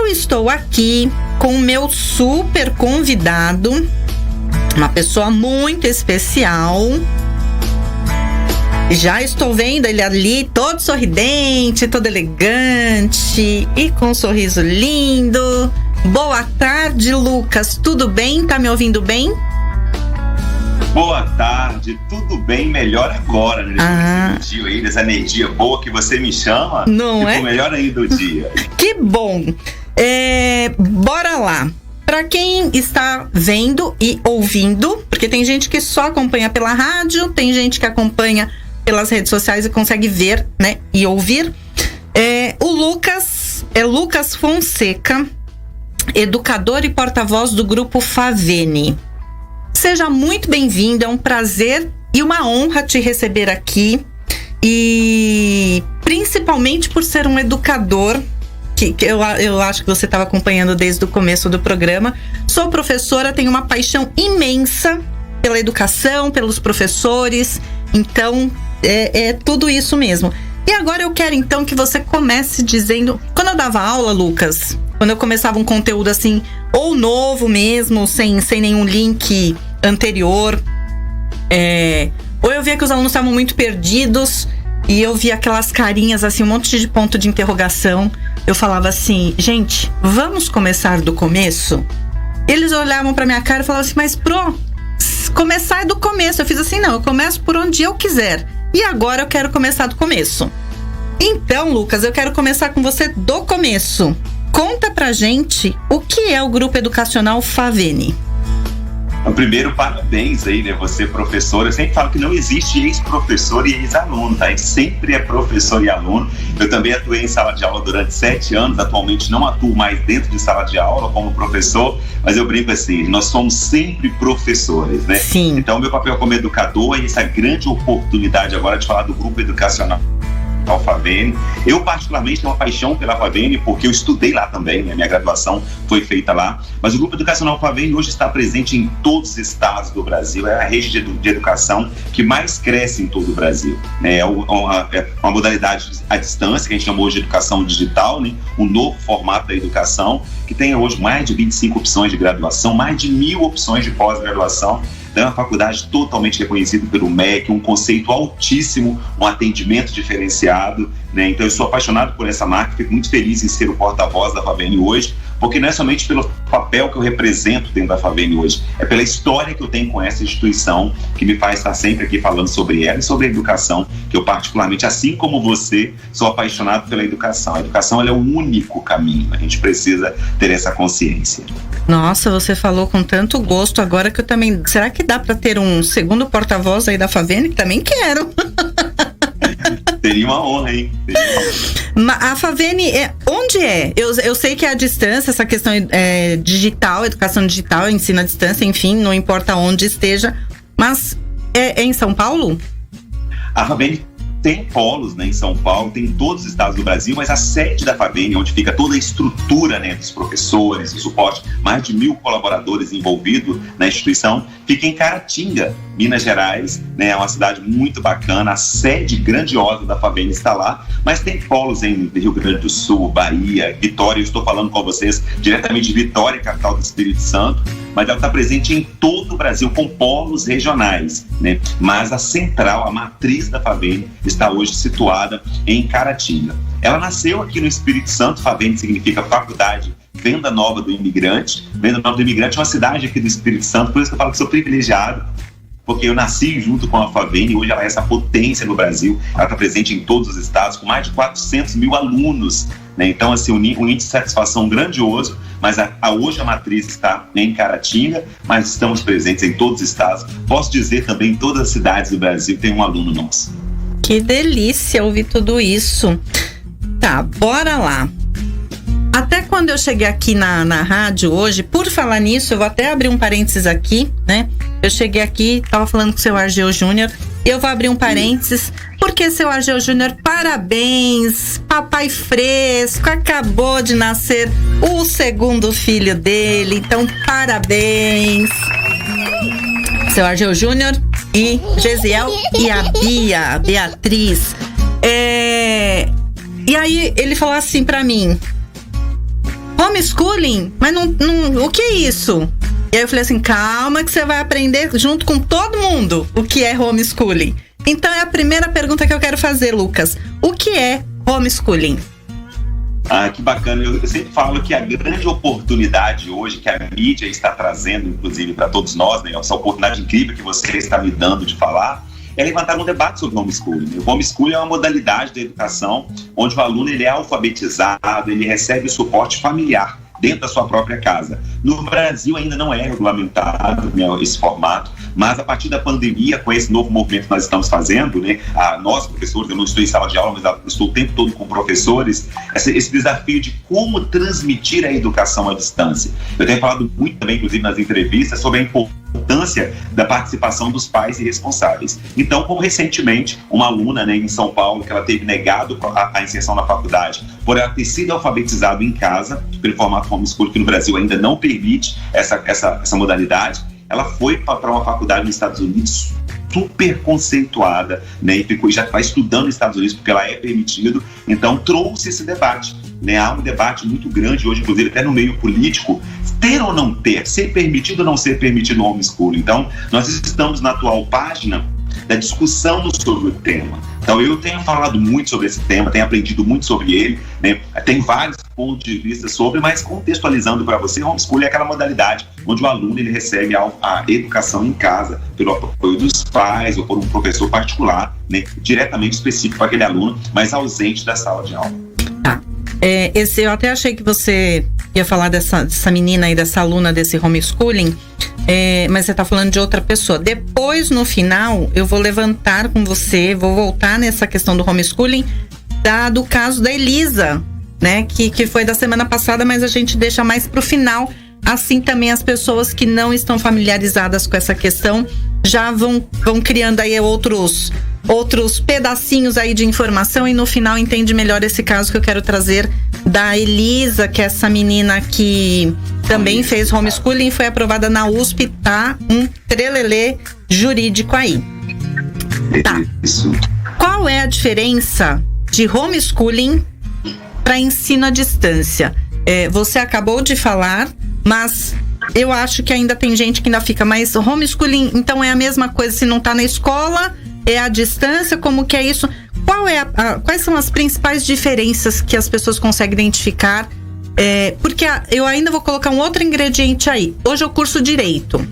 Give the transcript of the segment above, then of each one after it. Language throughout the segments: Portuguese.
eu estou aqui com o meu super convidado, uma pessoa muito especial. Já estou vendo ele ali, todo sorridente, todo elegante e com um sorriso lindo. Boa tarde, Lucas. Tudo bem? Tá me ouvindo bem? Boa tarde, tudo bem? Melhor agora, né? Essa energia boa que você me chama. Não é? Melhor ainda o dia. Que bom. Bora lá. Para quem está vendo e ouvindo, porque tem gente que só acompanha pela rádio, tem gente que acompanha pelas redes sociais e consegue ver, né, e ouvir. O Lucas é Lucas Fonseca, educador e porta-voz do Grupo Favene. Seja muito bem-vindo, é um prazer e uma honra te receber aqui. E principalmente por ser um educador, que eu acho que você estava acompanhando desde o começo do programa. Sou professora, tenho uma paixão imensa pela educação, pelos professores. Então, é tudo isso mesmo. E agora eu quero então que você comece dizendo... Quando eu dava aula, Lucas, quando eu começava um conteúdo assim, ou novo mesmo, sem nenhum link anterior, ou eu via que os alunos estavam muito perdidos e eu via aquelas carinhas assim, um monte de ponto de interrogação. Eu falava assim, gente, vamos começar do começo? Eles olhavam pra minha cara e falavam assim, mas começar é do começo. Eu fiz assim, não, eu começo por onde eu quiser. E agora eu quero começar do começo. Então, Lucas, eu quero começar com você do começo. Conta pra gente o que é o Grupo Educacional Favene. Primeiro, parabéns aí, né? Você, professor. Eu sempre falo que não existe ex-professor e ex-aluno, tá? A gente sempre é professor e aluno. Eu também atuei em sala de aula durante 7 anos. Atualmente não atuo mais dentro de sala de aula como professor, mas eu brinco assim, nós somos sempre professores, né? Sim. Então, meu papel como educador é essa grande oportunidade agora de falar do Grupo Educacional Favene. Eu particularmente tenho uma paixão pela Favene porque eu estudei lá também, né? Minha graduação foi feita lá, mas o Grupo Educacional Favene hoje está presente em todos os estados do Brasil, é a rede de educação que mais cresce em todo o Brasil, né? É uma modalidade à distância que a gente chama hoje de educação digital, né? Um novo formato da educação que tem hoje mais de 25 opções de graduação, mais de 1.000 opções de pós-graduação. É uma faculdade totalmente reconhecida pelo MEC, um conceito altíssimo, um atendimento diferenciado, né? Então eu sou apaixonado por essa marca, fico muito feliz em ser o porta-voz da Favene hoje, porque não é somente pelo papel que eu represento dentro da Favene hoje, é pela história que eu tenho com essa instituição, que me faz estar sempre aqui falando sobre ela e sobre a educação, que eu particularmente, assim como você, sou apaixonado pela educação. A educação ela é o único caminho, a gente precisa ter essa consciência. Nossa, você falou com tanto gosto agora que eu também... Será que dá para ter um segundo porta-voz aí da Favene? Que também quero. Teria uma honra, hein? A Favene, onde é? Eu sei que é a distância, essa questão digital, educação digital, ensino à distância, enfim, não importa onde esteja. Mas é em São Paulo? A Favene tem polos, né, em São Paulo, tem em todos os estados do Brasil, mas a sede da Favene, onde fica toda a estrutura, né, dos professores, o suporte, mais de 1.000 colaboradores envolvidos na instituição, fica em Caratinga, Minas Gerais, né, é uma cidade muito bacana, a sede grandiosa da Favene está lá, mas tem polos em Rio Grande do Sul, Bahia, Vitória. Eu estou falando com vocês diretamente de Vitória, capital do Espírito Santo, mas ela está presente em todo o Brasil com polos regionais, né? Mas a central, a matriz da Favene está hoje situada em Caratinga. Ela nasceu aqui no Espírito Santo. Favene significa Faculdade Venda Nova do Imigrante. Venda Nova do Imigrante é uma cidade aqui do Espírito Santo, por isso que eu falo que sou privilegiado, porque eu nasci junto com a Favene e hoje ela é essa potência no Brasil. Ela está presente em todos os estados, com mais de 400 mil alunos, né? Então, assim, um índice de satisfação grandioso, mas hoje a matriz está em Caratinga, mas estamos presentes em todos os estados. Posso dizer também em todas as cidades do Brasil tem um aluno nosso. Que delícia ouvir tudo isso. Tá, bora lá. Até quando eu cheguei aqui na rádio hoje, por falar nisso, eu vou até abrir um parênteses aqui, né? Eu cheguei aqui, tava falando com o seu Argeu Júnior, eu vou abrir um parênteses, porque seu Argeu Júnior, parabéns, papai fresco, acabou de nascer o segundo filho dele, então parabéns. Seu Argeu Júnior e Gesiel e a Beatriz. E aí ele falou assim pra mim: ô homeschooling? Mas o que é isso? E aí eu falei assim, calma que você vai aprender junto com todo mundo o que é homeschooling. Então é a primeira pergunta que eu quero fazer, Lucas. O que é homeschooling? Que bacana. Eu sempre falo que a grande oportunidade hoje que a mídia está trazendo, inclusive para todos nós, né, essa oportunidade incrível que você está me dando de falar, é levantar um debate sobre o homeschooling. O homeschooling é uma modalidade da educação onde o aluno ele é alfabetizado, ele recebe o suporte familiar dentro da sua própria casa. No Brasil ainda não é regulamentado, né, esse formato, mas a partir da pandemia, com esse novo movimento que nós estamos fazendo, né, nós professores, eu não estou em sala de aula, mas eu estou o tempo todo com professores, esse desafio de como transmitir a educação à distância. Eu tenho falado muito também, inclusive nas entrevistas, sobre a importância da participação dos pais e responsáveis. Então, como recentemente, uma aluna, né, em São Paulo, que ela teve negado a inserção na faculdade por ela ter sido alfabetizada em casa, pelo formato homeschooling, que no Brasil ainda não permite essa modalidade, ela foi para uma faculdade nos Estados Unidos super conceituada, né, e já vai estudando nos Estados Unidos porque ela é permitido, então trouxe esse debate, né, há um debate muito grande hoje, inclusive até no meio político, ter ou não ter, ser permitido ou não ser permitido o homeschooling. Então, nós estamos na atual página da discussão sobre o tema. Então, eu tenho falado muito sobre esse tema, tenho aprendido muito sobre ele, né? Tem vários pontos de vista sobre, mas contextualizando para você, homeschooling é aquela modalidade onde o aluno ele recebe a educação em casa, pelo apoio dos pais ou por um professor particular, né? Diretamente específico para aquele aluno, mas ausente da sala de aula. Eu até achei que você ia falar dessa menina aí, dessa aluna desse homeschooling, mas você está falando de outra pessoa. Depois, no final, eu vou levantar com você, vou voltar nessa questão do homeschooling, do caso da Elisa, né? Que foi da semana passada, mas a gente deixa mais para o final. Assim também as pessoas que não estão familiarizadas com essa questão já vão criando aí outros pedacinhos aí de informação e no final entende melhor esse caso que eu quero trazer da Elisa, que é essa menina que também fez homeschooling e foi aprovada na USP, tá? Um trelelê jurídico aí. Tá. Isso. Qual é a diferença de homeschooling para ensino à distância? Você acabou de falar, mas eu acho que ainda tem gente que ainda fica, mas homeschooling então é a mesma coisa se não tá na escola? É a distância? Como que é isso? Quais são as principais diferenças que as pessoas conseguem identificar? Porque eu ainda vou colocar um outro ingrediente aí. Hoje eu curso Direito.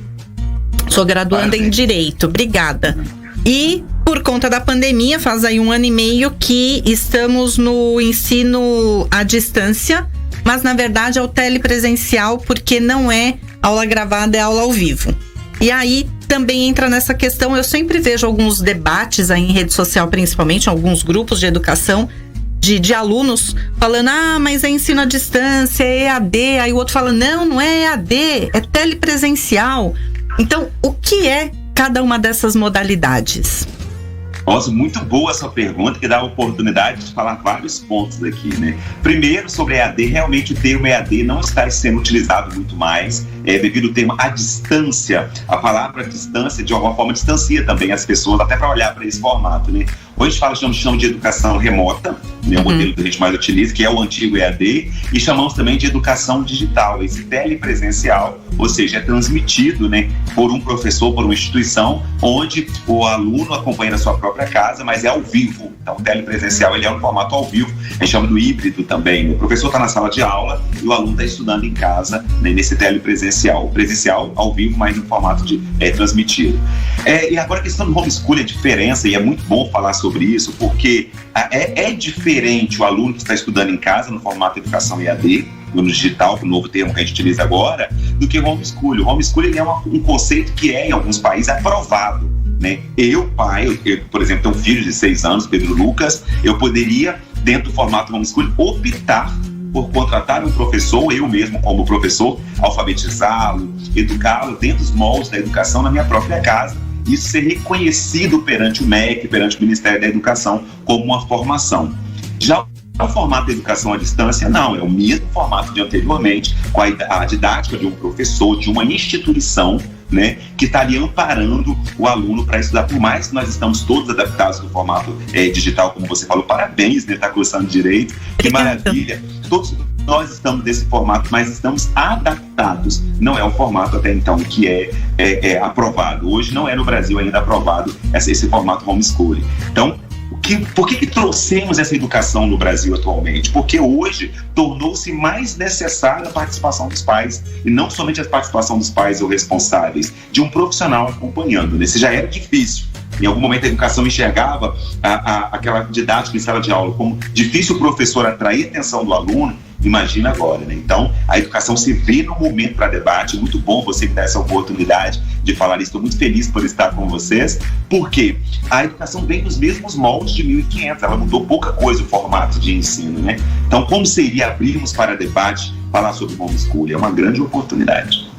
Sou graduanda em Direito. Obrigada. E por conta da pandemia, faz aí 1 ano e meio que estamos no ensino à distância, mas na verdade é o telepresencial, porque não é aula gravada, é aula ao vivo. E aí também entra nessa questão, eu sempre vejo alguns debates aí em rede social, principalmente em alguns grupos de educação, de alunos falando, mas é ensino à distância, é EAD, aí o outro fala, não é EAD, é telepresencial. Então, o que é cada uma dessas modalidades? Nossa, muito boa essa pergunta, que dá a oportunidade de falar vários pontos aqui, né? Primeiro, sobre EAD, realmente o termo EAD não está sendo utilizado muito mais, devido ao termo à distância. A palavra distância, de alguma forma, distancia também as pessoas, até para olhar para esse formato, né? Hoje a gente chama de educação remota, né, o modelo que a gente mais utiliza, que é o antigo EAD, e chamamos também de educação digital, esse telepresencial, ou seja, é transmitido, né, por um professor, por uma instituição, onde o aluno acompanha na sua própria casa, mas é ao vivo. Então, o telepresencial ele é um formato ao vivo, a gente chama do híbrido também. O professor está na sala de aula e o aluno está estudando em casa, né, nesse telepresencial. O presencial ao vivo, mas no formato de transmitido. E agora a questão do homeschooling, a diferença, e é muito bom falar sobre isso, porque é diferente o aluno que está estudando em casa, no formato de educação EAD, no digital, o novo termo que a gente utiliza agora, do que o homeschooling. O homeschooling é um conceito que em alguns países, aprovado. Né? Eu, por exemplo, tenho um filho de 6 anos, Pedro Lucas, eu poderia, dentro do formato homeschooling, optar por contratar um professor, eu mesmo como professor, alfabetizá-lo, educá-lo dentro dos moldes da educação na minha própria casa. Isso ser reconhecido perante o MEC, perante o Ministério da Educação, como uma formação. Já o formato de educação à distância, não, é o mesmo formato de anteriormente, com a didática de um professor, de uma instituição, né, que está ali amparando o aluno para estudar. Por mais que nós estamos todos adaptados no formato digital, como você falou, parabéns, né, tá cursando Direito, que maravilha. Todos nós estamos nesse formato, mas estamos adaptados. Não é o formato até então que é aprovado. Hoje não é no Brasil ainda aprovado esse formato homeschooling. Então, por que trouxemos essa educação no Brasil atualmente? Porque hoje tornou-se mais necessária a participação dos pais, e não somente a participação dos pais ou responsáveis, de um profissional acompanhando. Isso já era difícil. Em algum momento a educação enxergava aquela didática em sala de aula como difícil o professor atrair a atenção do aluno. Imagina agora, né? Então, a educação se vê no momento para debate. Muito bom você me dar essa oportunidade de falar isso. Estou muito feliz por estar com vocês, porque a educação vem nos mesmos moldes de 1500. Ela mudou pouca coisa o formato de ensino, né? Então, como seria abrirmos para debate, falar sobre homeschooling? É uma grande oportunidade.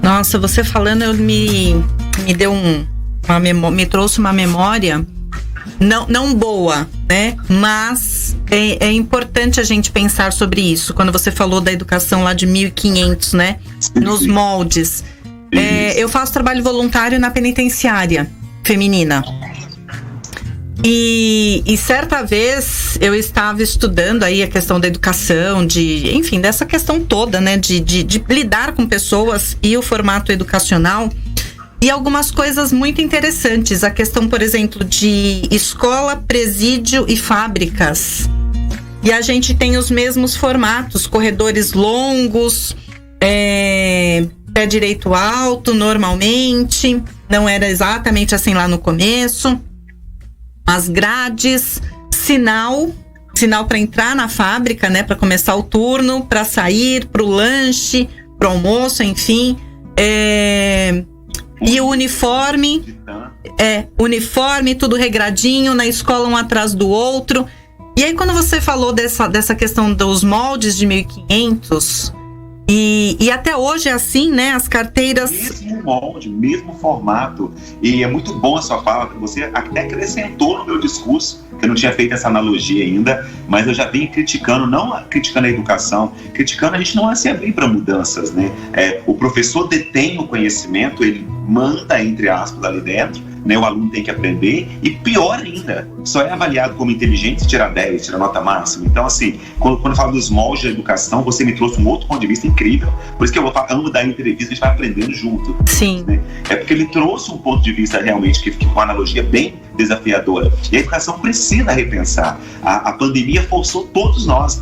Nossa, você falando, me deu me trouxe uma memória não boa, né? Mas é importante a gente pensar sobre isso. Quando você falou da educação lá de 1500, né? Nos moldes. Eu faço trabalho voluntário na penitenciária feminina. E certa vez eu estava estudando aí a questão da educação, enfim, dessa questão toda, né? De lidar com pessoas e o formato educacional. E algumas coisas muito interessantes. A questão, por exemplo, de escola, presídio e fábricas. E a gente tem os mesmos formatos, corredores longos, pé direito alto, normalmente. Não era exatamente assim lá no começo. As grades, sinal para entrar na fábrica, né? Para começar o turno, para sair, para o lanche, para o almoço, enfim. E o uniforme, tudo regradinho, na escola um atrás do outro. E aí quando você falou dessa questão dos moldes de 1500, e até hoje é assim, né, as carteiras... Mesmo molde, mesmo formato, e é muito bom a sua fala, que você até acrescentou no meu discurso, que eu não tinha feito essa analogia ainda, mas eu já venho criticando, não criticando a educação, criticando a gente não se abrir para mudanças, né? O professor detém o conhecimento, ele manda, entre aspas, ali dentro, né? O aluno tem que aprender, e pior ainda, só é avaliado como inteligente se tirar 10, tirar nota máxima. Então, assim, quando eu falo dos moldes da educação, você me trouxe um outro ponto de vista incrível, por isso que eu amo dar entrevista, a gente vai aprendendo junto. Sim. Né? É porque ele trouxe um ponto de vista realmente que com uma analogia bem desafiadora. E a educação precisa repensar. A pandemia forçou todos nós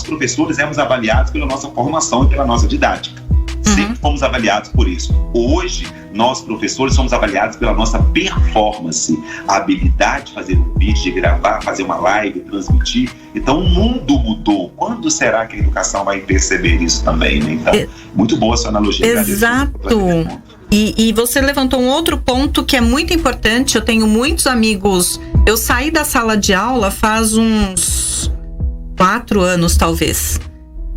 professores, éramos avaliados pela nossa formação e pela nossa didática. Sempre fomos avaliados por isso. Hoje, nós professores somos avaliados pela nossa performance, a habilidade de fazer um vídeo, de gravar, fazer uma live, transmitir. Então, o mundo mudou. Quando será que a educação vai perceber isso também, né? Então, muito boa a sua analogia. Exato. E você levantou um outro ponto que é muito importante. Eu tenho muitos amigos. Eu saí da sala de aula faz uns 4 anos, talvez.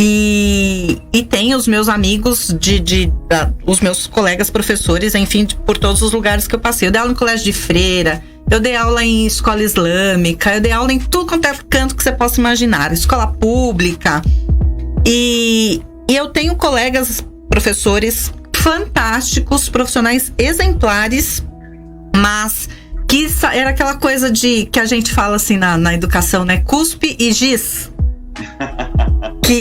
E tem os meus amigos, os meus colegas professores, enfim, por todos os lugares que eu passei. Eu dei aula em colégio de freira, eu dei aula em escola islâmica, eu dei aula em tudo quanto é canto que você possa imaginar, escola pública. E eu tenho colegas professores fantásticos, profissionais exemplares, mas que era aquela coisa que a gente fala assim na educação, né? Cuspe e giz.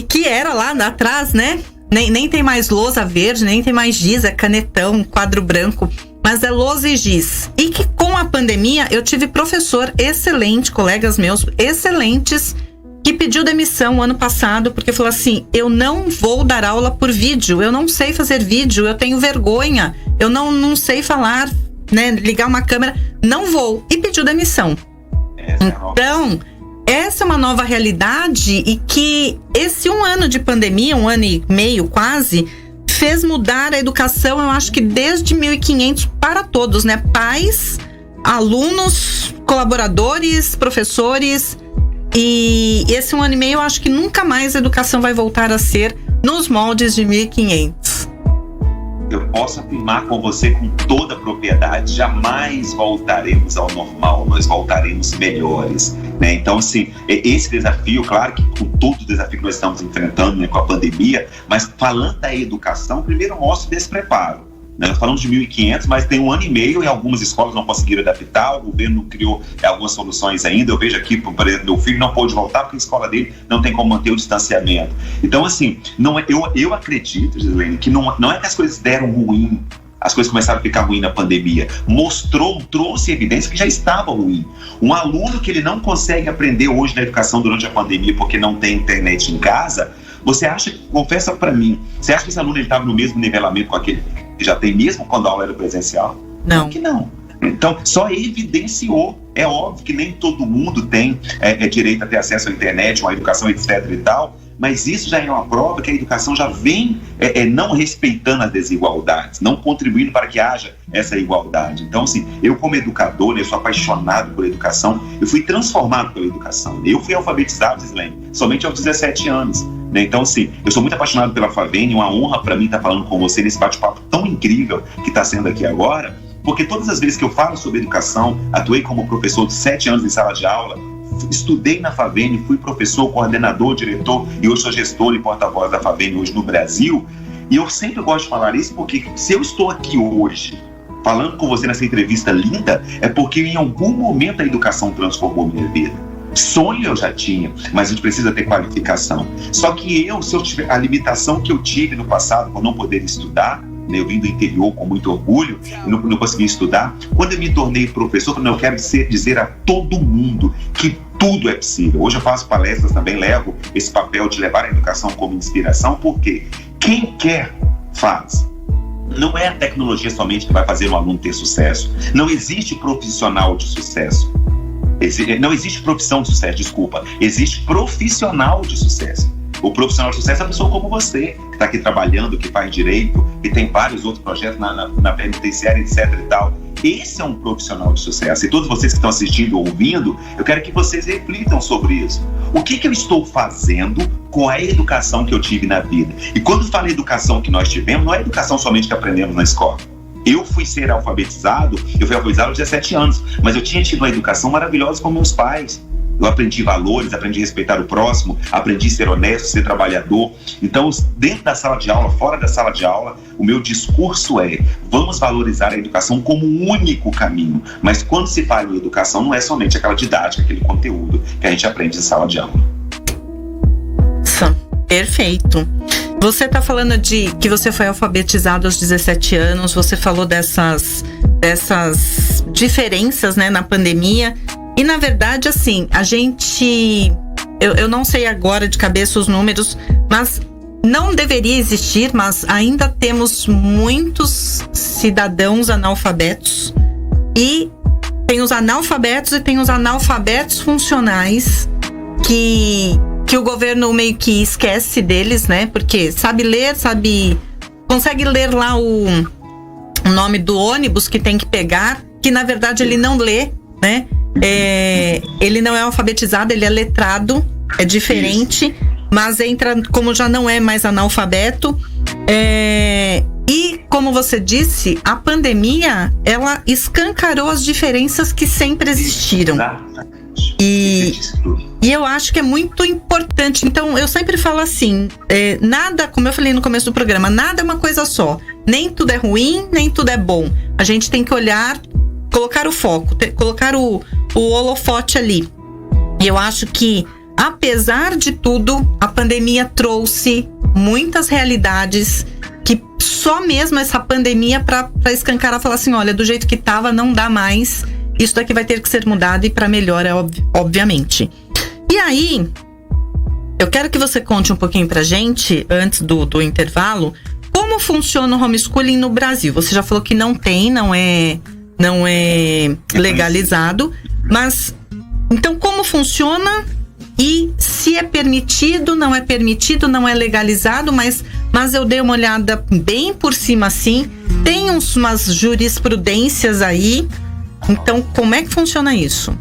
Que era lá atrás, né? Nem tem mais lousa verde, nem tem mais giz, é canetão, quadro branco, mas é lousa e giz. E que com a pandemia eu tive professor excelente, colegas meus excelentes, que pediu demissão ano passado porque falou assim: eu não vou dar aula por vídeo, eu não sei fazer vídeo, eu tenho vergonha, eu não sei falar, né? Ligar uma câmera, não vou. E pediu demissão. Então, essa é uma nova realidade e que esse 1 ano de pandemia, 1 ano e meio quase, fez mudar a educação, eu acho que desde 1500 para todos, né? Pais, alunos, colaboradores, professores. E esse 1 ano e meio, eu acho que nunca mais a educação vai voltar a ser nos moldes de 1500. Eu posso afirmar com você com toda a propriedade, jamais voltaremos ao normal, nós voltaremos melhores, né? Então, assim, esse desafio, claro que com todo o desafio que nós estamos enfrentando, né, com a pandemia, mas falando da educação, primeiro mostra o despreparo. Nós falamos de 1.500, mas tem 1 ano e meio e algumas escolas não conseguiram adaptar, o governo não criou algumas soluções ainda. Eu vejo aqui, por exemplo, meu filho não pôde voltar porque a escola dele não tem como manter o distanciamento. Então, assim, não é, eu acredito, Gislaine, que não é que as coisas deram ruim, as coisas começaram a ficar ruim na pandemia. Trouxe evidência que já estava ruim. Um aluno que ele não consegue aprender hoje na educação durante a pandemia porque não tem internet em casa, você acha, confessa para mim, você acha que esse aluno estava no mesmo nivelamento com aquele que já tem mesmo quando a aula era presencial? Não. Que não. Então, só evidenciou. É óbvio que nem todo mundo tem direito a ter acesso à internet, uma educação, etc. e tal, mas isso já é uma prova que a educação já vem não respeitando as desigualdades, não contribuindo para que haja essa igualdade. Então, assim, eu como educador, eu sou apaixonado por educação, eu fui transformado pela educação. Eu fui alfabetizado, Gislaine, somente aos 17 anos. Então, assim, eu sou muito apaixonado pela FAVENE, uma honra para mim estar falando com você nesse bate-papo tão incrível que está sendo aqui agora, porque todas as vezes que eu falo sobre educação, atuei como professor de 7 anos em sala de aula, estudei na FAVENE, fui professor, coordenador, diretor e hoje sou gestor e porta-voz da FAVENE hoje no Brasil, e eu sempre gosto de falar isso porque se eu estou aqui hoje falando com você nessa entrevista linda, é porque em algum momento a educação transformou minha vida. Sonho eu já tinha, mas a gente precisa ter qualificação. Só que se eu tiver a limitação que eu tive no passado por não poder estudar, né, eu vim do interior com muito orgulho e não consegui estudar, quando eu me tornei professor, eu quero dizer a todo mundo que tudo é possível. Hoje eu faço palestras também, levo esse papel de levar a educação como inspiração, porque quem quer, faz. Não é a tecnologia somente que vai fazer um aluno ter sucesso. Não existe profissional de sucesso. Não existe profissão de sucesso, desculpa. Existe profissional de sucesso. O profissional de sucesso é a pessoa como você, que está aqui trabalhando, que faz direito, que tem vários outros projetos na penitenciária, etc. e tal. Esse é um profissional de sucesso. E todos vocês que estão assistindo ou ouvindo, eu quero que vocês reflitam sobre isso. O que eu estou fazendo com a educação que eu tive na vida? E quando falo educação que nós tivemos, não é educação somente que aprendemos na escola. Eu fui alfabetizado aos 17 anos, mas eu tinha tido uma educação maravilhosa com meus pais. Eu aprendi valores, aprendi a respeitar o próximo, aprendi a ser honesto, ser trabalhador. Então, dentro da sala de aula, fora da sala de aula, o meu discurso é: vamos valorizar a educação como um único caminho. Mas quando se fala em educação, não é somente aquela didática, aquele conteúdo que a gente aprende em sala de aula. Perfeito. Você está falando de que você foi alfabetizado aos 17 anos, você falou dessas diferenças, né, na pandemia. E, na verdade, assim, a gente... Eu não sei agora de cabeça os números, mas não deveria existir, mas ainda temos muitos cidadãos analfabetos. E tem os analfabetos e tem os analfabetos funcionais que o governo meio que esquece deles, né? Porque sabe ler, consegue ler lá o nome do ônibus que tem que pegar, que na verdade ele não lê, né? Ele não é alfabetizado, ele é letrado, é diferente, mas entra como já não é mais analfabeto. E como você disse, a pandemia, ela escancarou as diferenças que sempre existiram. E eu acho que é muito importante. Então, eu sempre falo assim, nada, como eu falei no começo do programa, nada é uma coisa só. Nem tudo é ruim, nem tudo é bom. A gente tem que olhar, colocar o foco, colocar o holofote ali. E eu acho que, apesar de tudo, a pandemia trouxe muitas realidades que só mesmo essa pandemia para escancarar, falar assim, olha, do jeito que tava, não dá mais. Isso daqui vai ter que ser mudado e para melhor, obviamente. E aí, eu quero que você conte um pouquinho pra gente, antes do intervalo, como funciona o homeschooling no Brasil. Você já falou que não é legalizado, mas então como funciona e se é permitido, não é legalizado, mas eu dei uma olhada bem por cima assim, tem umas jurisprudências aí. Então, como é que funciona isso?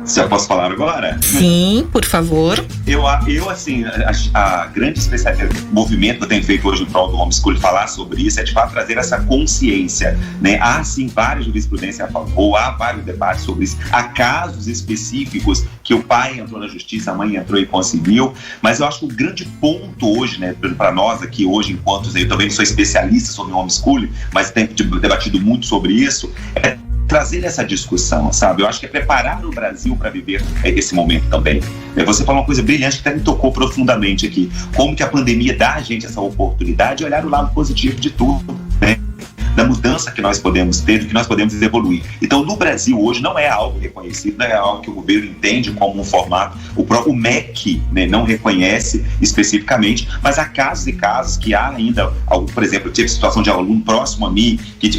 Já posso falar agora? Sim, por favor. Eu assim, a grande especialidade, o movimento que eu tenho feito hoje em prol do homeschooling, falar sobre isso, é de fato trazer essa consciência, né? Há sim várias jurisprudências a favor, há vários debates sobre isso, há casos específicos que o pai entrou na justiça, a mãe entrou e conseguiu, mas eu acho que o grande ponto hoje, né, para nós aqui hoje, enquanto eu também sou especialista sobre homeschooling, mas tenho debatido muito sobre isso, é trazer essa discussão, sabe? Eu acho que é preparar o Brasil para viver esse momento também. Você falou uma coisa brilhante que até me tocou profundamente aqui. Como que a pandemia dá a gente essa oportunidade de olhar o lado positivo de tudo, né? Da mudança que nós podemos ter, do que nós podemos evoluir. Então, no Brasil, hoje, não é algo reconhecido, não é algo que o governo entende como um formato. O próprio MEC, né, não reconhece especificamente, mas há casos e casos que há ainda, por exemplo, eu tive situação de aluno próximo a mim, que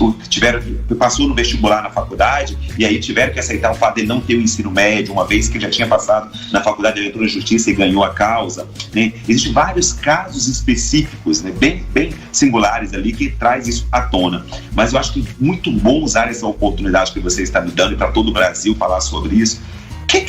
passou no vestibular na faculdade, e aí tiveram que aceitar o fato de ele não ter o ensino médio, uma vez que ele já tinha passado na faculdade, ele entrou na justiça e ganhou a causa, né? Existem vários casos específicos, né, bem singulares ali, que traz isso à tona. Mas eu acho que é muito bom usar essa oportunidade que você está me dando e para todo o Brasil falar sobre isso.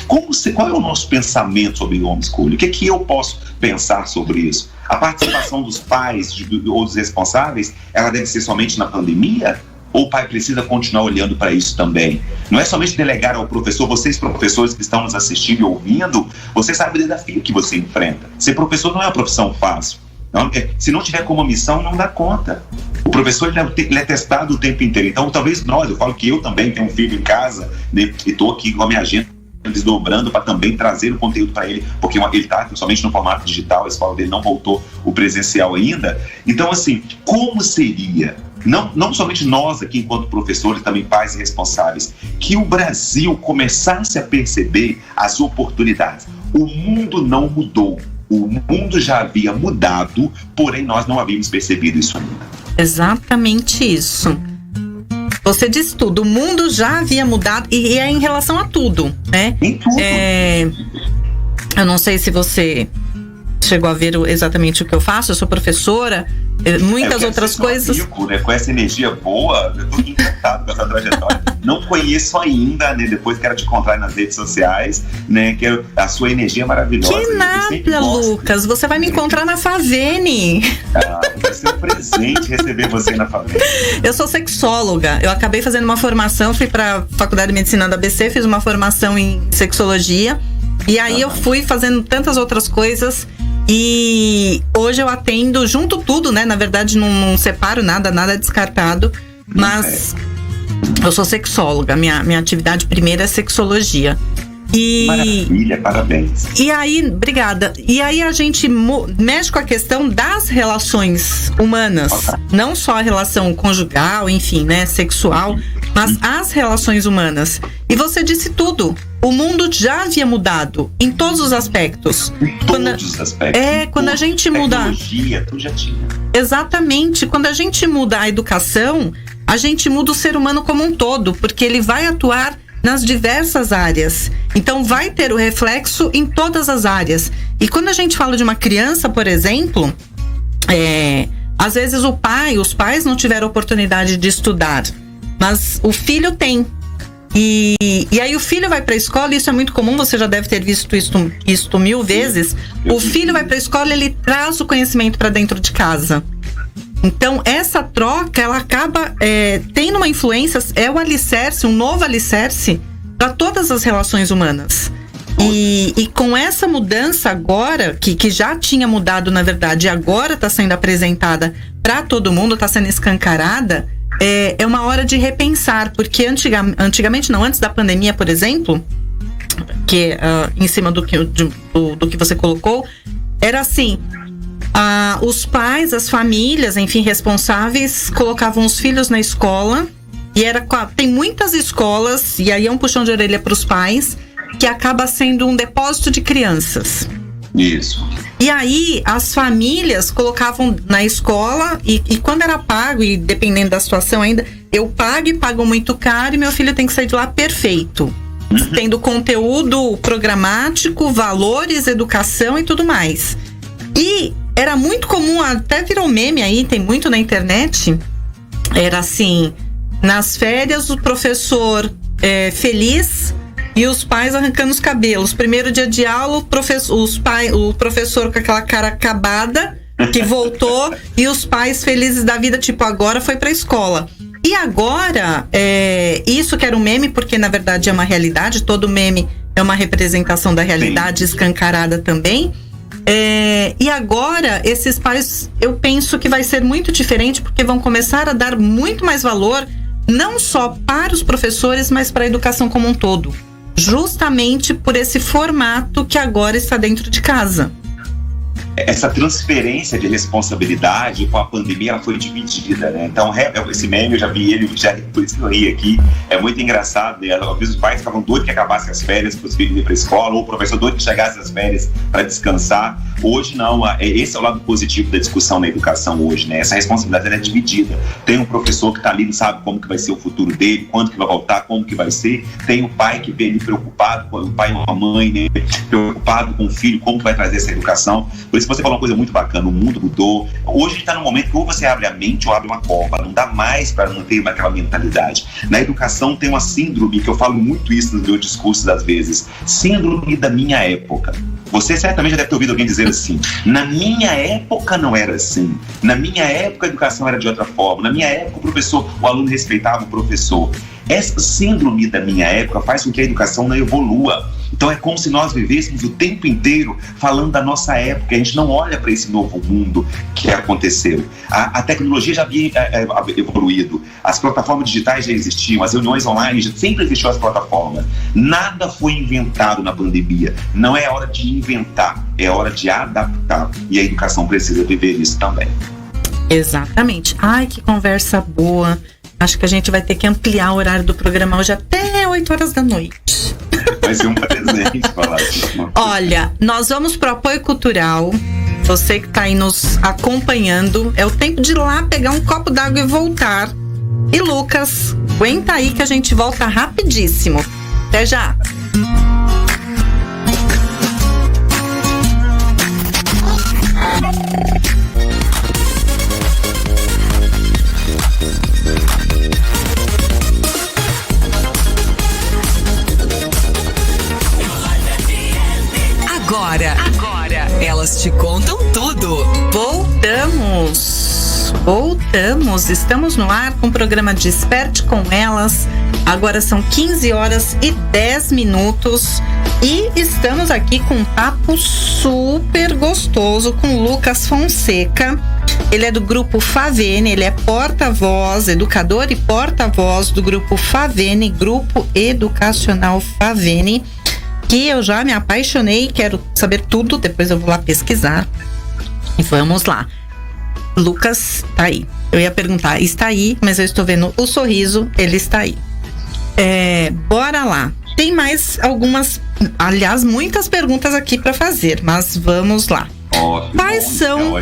Qual é o nosso pensamento sobre o homeschooling? O que eu posso pensar sobre isso? A participação dos pais ou dos responsáveis, ela deve ser somente na pandemia? Ou o pai precisa continuar olhando para isso também? Não é somente delegar ao professor. Vocês, professores que estão nos assistindo e ouvindo, você sabe o desafio que você enfrenta. Ser professor não é uma profissão fácil. Não, se não tiver como missão, não dá conta. O professor ele é testado o tempo inteiro. Então, talvez eu falo que eu também tenho um filho em casa, né, e estou aqui com a minha agenda desdobrando para também trazer o conteúdo para ele, porque ele está somente no formato digital, a escola dele não voltou o presencial ainda. Então, assim, como seria, não somente nós aqui enquanto professores, também pais e responsáveis, que o Brasil começasse a perceber as oportunidades? O mundo não mudou. O mundo já havia mudado, porém nós não havíamos percebido isso ainda. Exatamente isso. Você disse tudo. O mundo já havia mudado e é em relação a tudo, né? Em tudo. Eu não sei se você chegou a ver exatamente o que eu faço. Eu sou professora, muitas outras coisas. Amigo, né? Com essa energia boa, eu tô encantado com essa trajetória. Não conheço ainda, né? Depois quero te encontrar nas redes sociais, né? Que a sua energia é maravilhosa. Que nada, Lucas. Você vai me encontrar na Favene. Vai ser um presente receber você na Favene. Eu sou sexóloga. Eu acabei fazendo uma formação, fui pra Faculdade de Medicina da ABC, fiz uma formação em sexologia. E aí eu fui fazendo tantas outras coisas. E hoje eu atendo junto tudo, né? Na verdade, não separo nada descartado. Mas eu sou sexóloga. Minha atividade primeira é sexologia. Maravilha, parabéns. E aí, obrigada. E aí a gente mexe com a questão das relações humanas. Não só a relação conjugal, enfim, né? Sexual. Mas as relações humanas. E você disse tudo. O mundo já havia mudado em todos os aspectos. Os aspectos. Quando a gente muda. Tecnologia, tudo já tinha. Exatamente. Quando a gente muda a educação, a gente muda o ser humano como um todo, porque ele vai atuar nas diversas áreas. Então vai ter o reflexo em todas as áreas. E quando a gente fala de uma criança, por exemplo, às vezes os pais não tiveram oportunidade de estudar, mas o filho tem. E aí o filho vai para a escola, e isso é muito comum, você já deve ter visto isso 1000 vezes. O filho vai para a escola, ele traz o conhecimento para dentro de casa. Então essa troca, ela acaba tendo uma influência, é o alicerce, um novo alicerce para todas as relações humanas. E com essa mudança agora, que já tinha mudado na verdade, e agora está sendo apresentada para todo mundo, está sendo escancarada, é uma hora de repensar, porque antigamente não, antes da pandemia, por exemplo, que em cima do que você colocou, era assim, os pais, as famílias, enfim, responsáveis, colocavam os filhos na escola, e tem muitas escolas, e aí é um puxão de orelha para os pais, que acaba sendo um depósito de crianças. Isso. E aí, as famílias colocavam na escola, e quando era pago, e dependendo da situação ainda, eu pago e pago muito caro, e meu filho tem que sair de lá perfeito. Tendo conteúdo programático, valores, educação e tudo mais. E era muito comum, até virou meme aí, tem muito na internet, era assim, nas férias o professor feliz, e os pais arrancando os cabelos. Primeiro dia de aula, o professor com aquela cara acabada, que voltou, e os pais felizes da vida, tipo, agora foi pra escola. E agora, isso que era um meme, porque na verdade é uma realidade, todo meme é uma representação da realidade escancarada também. E agora, esses pais, eu penso que vai ser muito diferente, porque vão começar a dar muito mais valor, não só para os professores, mas para a educação como um todo. Justamente por esse formato que agora está dentro de casa. Essa transferência de responsabilidade com a pandemia, ela foi dividida, né? Então, esse meme, eu já vi ele, por isso que eu ri aqui, é muito engraçado, né? Às vezes os pais ficavam doidos que acabassem as férias para os filhos ir para a escola, ou o professor doido que chegasse às férias para descansar. Hoje não, esse é o lado positivo da discussão na educação hoje, né? Essa responsabilidade é dividida. Tem um professor que está ali, não sabe como que vai ser o futuro dele, quando que vai voltar, como que vai ser. Tem o pai que vem ali preocupado, o pai ou a mãe, né? Preocupado com o filho, como que vai trazer essa educação. Por isso você falou uma coisa muito bacana, o mundo mudou. Hoje a gente está num momento que ou você abre a mente ou abre uma cova, não dá mais para manter aquela mentalidade. Na educação tem uma síndrome, que eu falo muito isso nos meus discursos às vezes, síndrome da minha época. Você certamente já deve ter ouvido alguém dizer assim: na minha época não era assim, na minha época a educação era de outra forma, na minha época o aluno respeitava o professor. Essa síndrome da minha época faz com que a educação não evolua. Então é como se nós vivêssemos o tempo inteiro falando da nossa época, a gente não olha para esse novo mundo que aconteceu. A tecnologia já havia evoluído, as plataformas digitais já existiam, as reuniões online, sempre existiam as plataformas. Nada foi inventado na pandemia. Não é hora de inventar, é hora de adaptar. E a educação precisa viver isso também. Exatamente. Ai, que conversa boa. Acho que a gente vai ter que ampliar o horário do programa hoje até 8 horas da noite. Vai ser um presente falar isso. Olha, nós vamos pro apoio cultural. Você que tá aí nos acompanhando, é o tempo de ir lá pegar um copo d'água e voltar. E Lucas, aguenta aí que a gente volta rapidíssimo. Até já! Agora, elas te contam tudo. Voltamos, estamos no ar com o programa Desperte com Elas. Agora são 15 horas e 10 minutos e estamos aqui com um papo super gostoso com o Lucas Fonseca. Ele é do grupo Favene, ele é porta-voz, educador e porta-voz do grupo Favene, Grupo Educacional Favene, que eu já me apaixonei, quero saber tudo, depois eu vou lá pesquisar. E vamos lá. Lucas tá aí. Eu ia perguntar, está aí, mas eu estou vendo o sorriso, ele está aí. Bora lá. Tem mais algumas, aliás, muitas perguntas aqui para fazer, mas vamos lá. Quais são...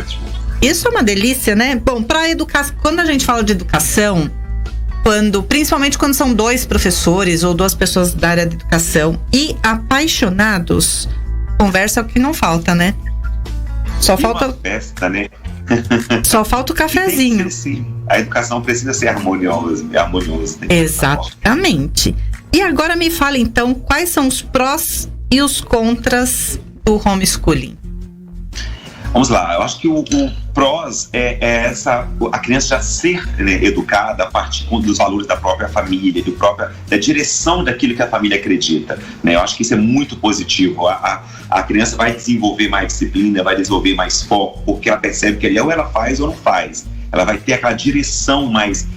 Isso é uma delícia, né? Bom, para educação, quando a gente fala de educação, principalmente quando são dois professores ou duas pessoas da área de educação e apaixonados, conversa é o que não falta, né? Só falta uma festa, né? Só falta o cafezinho. A educação precisa ser harmoniosa. Exatamente. E agora me fala então, quais são os prós e os contras do homeschooling? Vamos lá, eu acho que o prós é a criança já ser, né, educada a partir dos valores da própria família, da direção daquilo que a família acredita, né? Eu acho que isso é muito positivo. A criança vai desenvolver mais disciplina, vai desenvolver mais foco, porque ela percebe que ou ela faz ou não faz. Ela vai ter aquela direção mais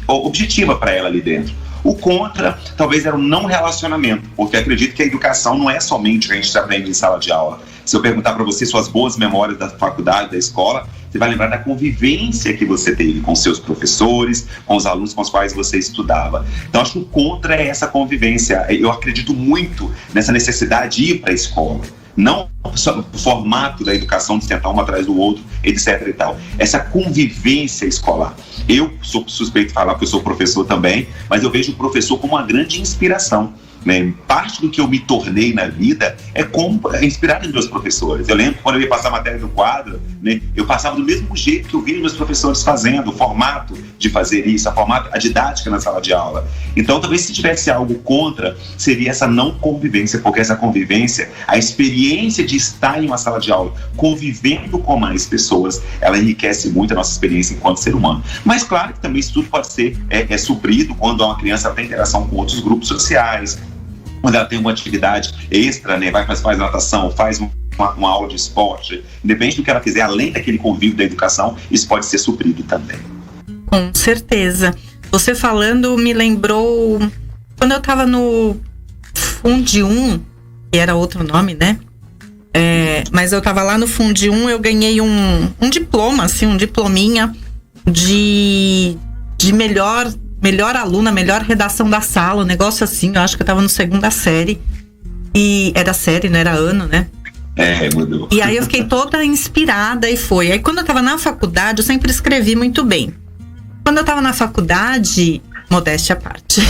objetiva para ela ali dentro. O contra, talvez, era o não relacionamento, porque acredito que a educação não é somente o que a gente aprende em sala de aula. Se eu perguntar para você suas boas memórias da faculdade, da escola, você vai lembrar da convivência que você teve com seus professores, com os alunos com os quais você estudava. Então, acho que o contra é essa convivência. Eu acredito muito nessa necessidade de ir para a escola. Não só o formato da educação de sentar um atrás do outro, etc e tal. Essa convivência escolar. Eu sou suspeito de falar porque eu sou professor também, mas eu vejo o professor como uma grande inspiração. né? Parte do que eu me tornei na vida é inspirado nos meus professores. Eu lembro quando eu ia passar a matéria do quadro, né? Eu passava do mesmo jeito que eu via meus professores fazendo, o formato de fazer isso, a didática na sala de aula. Então, talvez se tivesse algo contra, seria essa não convivência, porque essa convivência, a experiência de estar em uma sala de aula, convivendo com mais pessoas, ela enriquece muito a nossa experiência enquanto ser humano. Mas claro que também isso tudo pode ser suprido quando uma criança tem interação com outros grupos sociais, quando ela tem uma atividade extra, né, faz natação, faz uma aula de esporte, independente do que ela fizer, além daquele convívio da educação, isso pode ser suprido também. Com certeza. Você falando me lembrou quando eu estava no Fundi 1, que era outro nome, né? Mas eu estava lá no Fundi 1, eu ganhei um diploma, assim, um diplominha de melhor aluna, melhor redação da sala, um negócio assim. Eu acho que eu estava no 2ª série. E era série, não era ano, né? Mudou. E aí eu fiquei toda inspirada e foi. Aí quando eu estava na faculdade, eu sempre escrevi muito bem. Quando eu estava na faculdade, modéstia à parte.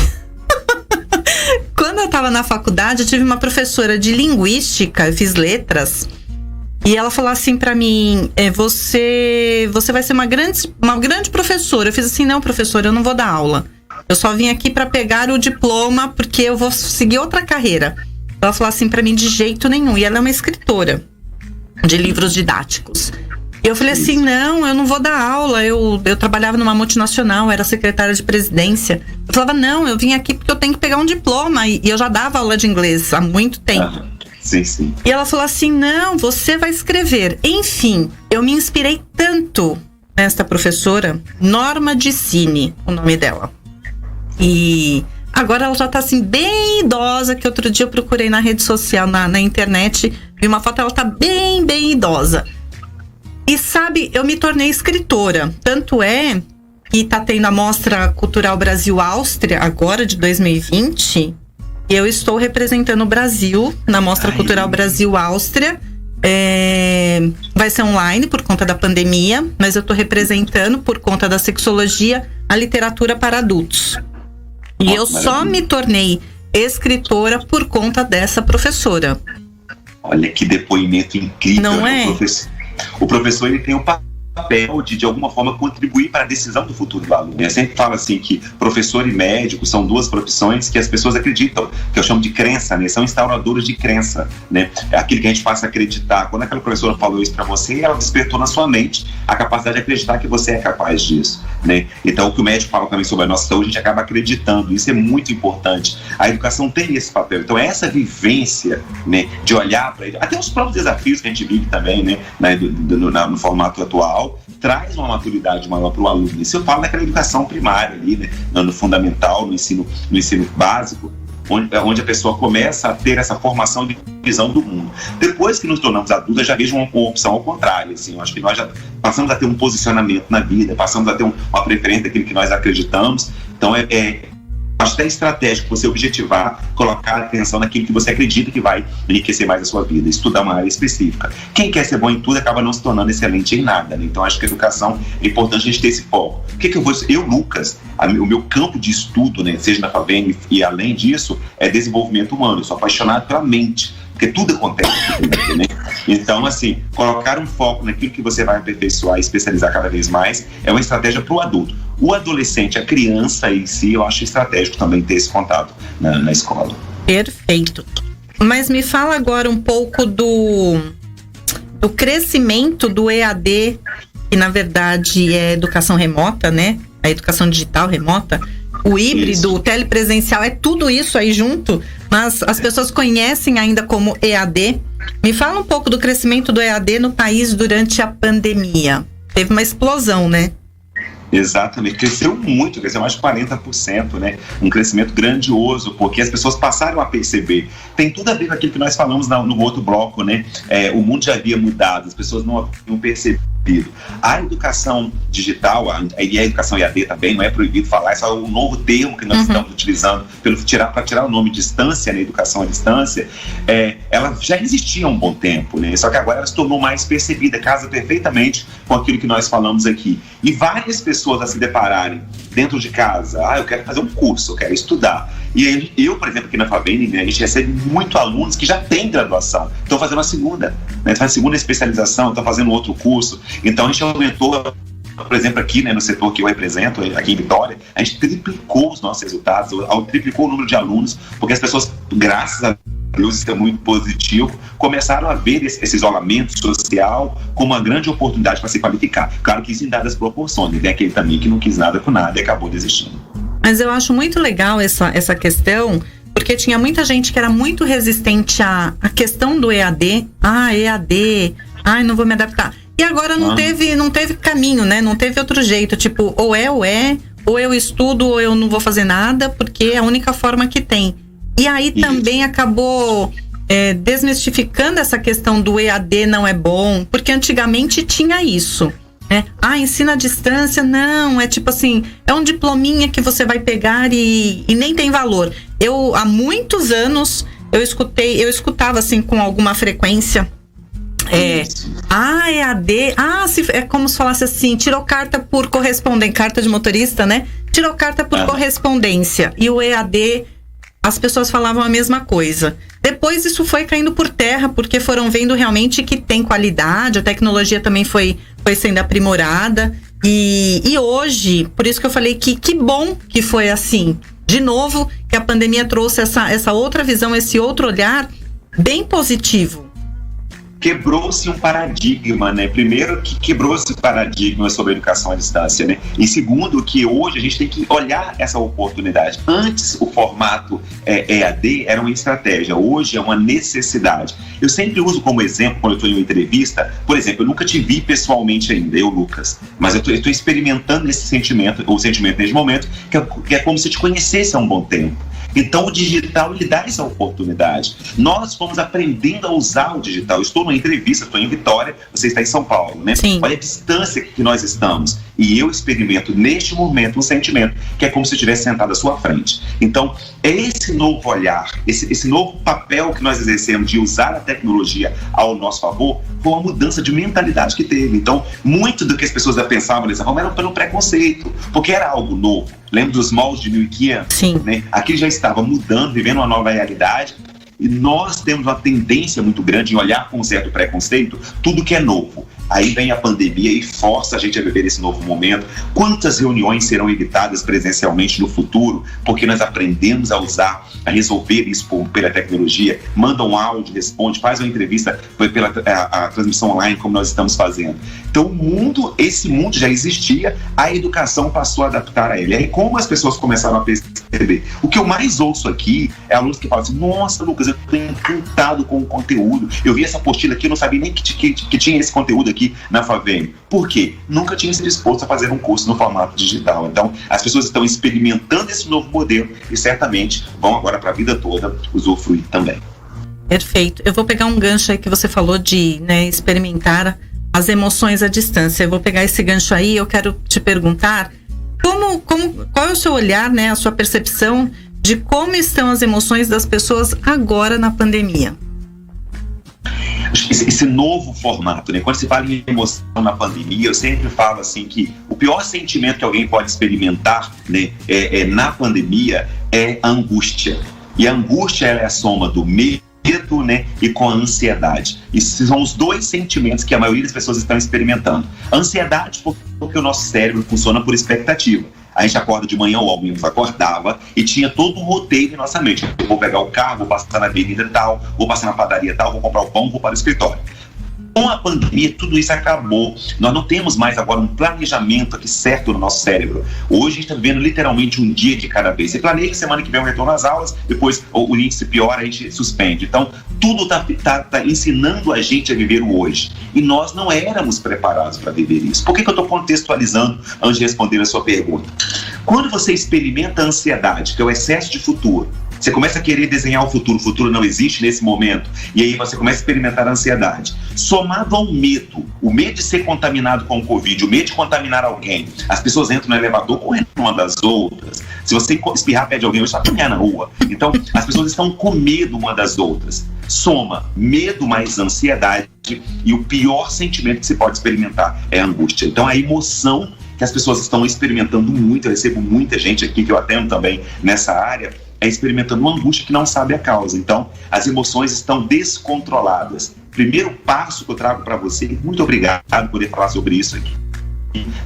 Quando eu estava na faculdade, eu tive uma professora de linguística, eu fiz letras, e ela falou assim pra mim, você vai ser uma grande professora. Eu fiz assim, não, professora, eu não vou dar aula. Eu só vim aqui pra pegar o diploma, porque eu vou seguir outra carreira. Ela falou assim pra mim, de jeito nenhum. E ela é uma escritora de livros didáticos. E eu falei assim, não, eu não vou dar aula. Eu trabalhava numa multinacional, era secretária de presidência. Eu falava, não, eu vim aqui porque eu tenho que pegar um diploma. E eu já dava aula de inglês há muito tempo. Sim. E ela falou assim, não, você vai escrever. Enfim, eu me inspirei tanto nesta professora, Norma Dicini, o nome dela. E agora ela já tá assim, bem idosa, que outro dia eu procurei na rede social, na internet, vi uma foto, ela tá bem idosa. E sabe, eu me tornei escritora. Tanto é que tá tendo a Mostra Cultural Brasil-Áustria, agora de 2020... E eu estou representando o Brasil na Mostra Cultural Brasil-Áustria. Vai ser online por conta da pandemia, mas eu estou representando, por conta da sexologia, a literatura para adultos. E eu só me tornei escritora por conta dessa professora. Olha que depoimento incrível. Não é? O professor ele tem o papel de alguma forma contribuir para a decisão do futuro do aluno. Eu sempre falo assim que professor e médico são duas profissões que as pessoas acreditam, que eu chamo de crença, né? São instauradores de crença, né? É aquilo que a gente passa a acreditar. Quando aquela professora falou isso para você, ela despertou na sua mente a capacidade de acreditar que você é capaz disso, né? Então o que o médico fala também sobre a nossa saúde, a gente acaba acreditando. Isso é muito importante. A educação tem esse papel. Então essa vivência, né, de olhar para ele, até os próprios desafios que a gente vive também, né, no formato atual, traz uma maturidade maior para o aluno. Isso eu falo naquela educação primária ali, né, no fundamental, no ensino básico, onde a pessoa começa a ter essa formação de visão do mundo. Depois que nos tornamos adultos, eu já vejo uma opção ao contrário. Assim, eu acho que nós já passamos a ter um posicionamento na vida, passamos a ter uma preferência daquilo que nós acreditamos. Então acho até estratégico você objetivar, colocar atenção naquilo que você acredita que vai enriquecer mais a sua vida, estudar uma área específica. Quem quer ser bom em tudo acaba não se tornando excelente em nada, né? Então acho que a educação é importante a gente ter esse foco. Eu, Lucas, o meu campo de estudo, né, seja na FAVENE e além disso, é desenvolvimento humano. Eu sou apaixonado pela mente, porque tudo acontece, né? Então, assim, colocar um foco naquilo que você vai aperfeiçoar e especializar cada vez mais é uma estratégia para o adulto. O adolescente, a criança em si, eu acho estratégico também ter esse contato na escola. Perfeito. Mas me fala agora um pouco do crescimento do EAD, que na verdade é educação remota, né? A educação digital remota. O híbrido, o telepresencial, é tudo isso aí junto, mas as pessoas conhecem ainda como EAD. Me fala um pouco do crescimento do EAD no país durante a pandemia. Teve uma explosão, né? Exatamente, cresceu muito, cresceu mais de 40%, né? Um crescimento grandioso, porque as pessoas passaram a perceber. Tem tudo a ver com aquilo que nós falamos no outro bloco, né? O mundo já havia mudado, as pessoas não haviam percebido. A educação digital, e a educação EAD também, não é proibido falar, é só um novo termo que nós estamos utilizando para tirar o nome distância, né, educação à distância. Ela já existia há um bom tempo, né, só que agora ela se tornou mais percebida, casa perfeitamente com aquilo que nós falamos aqui. E várias pessoas a se depararem dentro de casa, eu quero fazer um curso, eu quero estudar. E aí, eu, por exemplo, aqui na FAVENE, né, a gente recebe muito alunos que já têm graduação, estão fazendo a segunda, né, fazendo a segunda especialização, estão fazendo outro curso. Então a gente aumentou, por exemplo, aqui, né, no setor que eu represento, aqui em Vitória, a gente triplicou os nossos resultados, triplicou o número de alunos, porque as pessoas, graças a Deus, isso é muito positivo, começaram a ver esse isolamento social como uma grande oportunidade para se qualificar. Claro que isso em dadas proporções, tem aquele também que não quis nada com nada e acabou desistindo. Mas eu acho muito legal essa questão, porque tinha muita gente que era muito resistente à questão do EAD. EAD, não vou me adaptar. E agora não teve caminho, né? Não teve outro jeito, tipo, ou eu estudo ou eu não vou fazer nada, porque é a única forma que tem. E aí também acabou desmistificando essa questão do EAD não é bom, porque antigamente tinha isso, né? Ensina à distância, não, é tipo assim, é um diplominha que você vai pegar e nem tem valor. Há muitos anos, eu escutava assim com alguma frequência, EAD, é como se falasse assim, tirou carta por correspondência, carta de motorista, né? Tirou carta por correspondência, e o EAD, as pessoas falavam a mesma coisa. Depois isso foi caindo por terra, porque foram vendo realmente que tem qualidade, a tecnologia também foi sendo aprimorada. E hoje, por isso que eu falei que bom que foi assim. De novo, que a pandemia trouxe essa outra visão, esse outro olhar bem positivo. Quebrou-se um paradigma, né? Primeiro que quebrou-se o paradigma sobre a educação à distância, né? E segundo que hoje a gente tem que olhar essa oportunidade. Antes o formato EAD era uma estratégia, hoje é uma necessidade. Eu sempre uso como exemplo, quando eu estou em uma entrevista, por exemplo, eu nunca te vi pessoalmente ainda, eu, Lucas, mas eu estou experimentando esse sentimento, ou sentimento nesse momento, que é como se eu te conhecesse há um bom tempo. Então o digital, ele dá essa oportunidade. Nós fomos aprendendo a usar o digital. Eu estou numa entrevista, estou em Vitória, você está em São Paulo, né? Sim. Olha a distância que nós estamos. E eu experimento neste momento um sentimento que é como se eu estivesse sentado à sua frente. Então, é esse novo olhar, esse novo papel que nós exercemos de usar a tecnologia ao nosso favor, foi uma mudança de mentalidade que teve. Então, muito do que as pessoas pensavam dessa forma era pelo preconceito, porque era algo novo. Lembra dos moldes de 1500? Sim. Né? Aquilo já estava mudando, vivendo uma nova realidade. E nós temos uma tendência muito grande em olhar com um certo preconceito tudo que é novo. Aí vem a pandemia e força a gente a viver esse novo momento. Quantas reuniões serão evitadas presencialmente no futuro porque nós aprendemos a usar, a resolver isso pela tecnologia? Manda um áudio, responde, faz uma entrevista pela a transmissão online como nós estamos fazendo. Então esse mundo já existia, a educação passou a adaptar a ele. E aí como as pessoas começaram a perceber? O que eu mais ouço aqui é alunos que falam assim: nossa, Lucas, eu estou encantado com o conteúdo. Eu vi essa apostila aqui, eu não sabia nem que tinha esse conteúdo aqui na FAVENE. Por quê? Nunca tinha se disposto a fazer um curso no formato digital. Então, as pessoas estão experimentando esse novo modelo e certamente vão agora para a vida toda usufruir também. Perfeito. Eu vou pegar um gancho aí que você falou de experimentar as emoções à distância. Eu vou pegar esse gancho aí e eu quero te perguntar qual é o seu olhar, né, a sua percepção de como estão as emoções das pessoas agora na pandemia? Esse novo formato, né? Quando se fala em emoção na pandemia, eu sempre falo assim que o pior sentimento que alguém pode experimentar, né, na pandemia é a angústia. E a angústia é a soma do medo, né, e com a ansiedade. Esses são os dois sentimentos que a maioria das pessoas estão experimentando. A ansiedade porque o nosso cérebro funciona por expectativa. A gente acorda de manhã, ou ao menos acordava, e tinha todo um roteiro em nossa mente. Eu vou pegar o carro, vou passar na avenida tal, vou passar na padaria tal, vou comprar o pão, vou para o escritório. Com a pandemia, tudo isso acabou. Nós não temos mais agora um planejamento aqui certo no nosso cérebro. Hoje a gente está vivendo literalmente um dia de cada vez. Você planeja que semana que vem eu retorno às aulas, depois o índice piora, a gente suspende. Então, tudo está ensinando a gente a viver o hoje. E nós não éramos preparados para viver isso. Por que eu estou contextualizando antes de responder a sua pergunta? Quando você experimenta a ansiedade, que é o excesso de futuro, você começa a querer desenhar o futuro não existe nesse momento, e aí você começa a experimentar a ansiedade. Somado ao medo, o medo de ser contaminado com o Covid, o medo de contaminar alguém, as pessoas entram no elevador correndo uma das outras. Se você espirrar perto de alguém, eu já caminhar na rua. Então, as pessoas estão com medo uma das outras. Soma medo mais ansiedade, e o pior sentimento que se pode experimentar é a angústia. Então, a emoção que as pessoas estão experimentando muito, eu recebo muita gente aqui que eu atendo também nessa área, é experimentando uma angústia que não sabe a causa. Então, as emoções estão descontroladas. Primeiro passo que eu trago para você, muito obrigado por poder falar sobre isso aqui,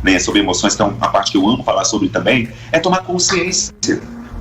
né, sobre emoções, então a parte que eu amo falar sobre também, é tomar consciência.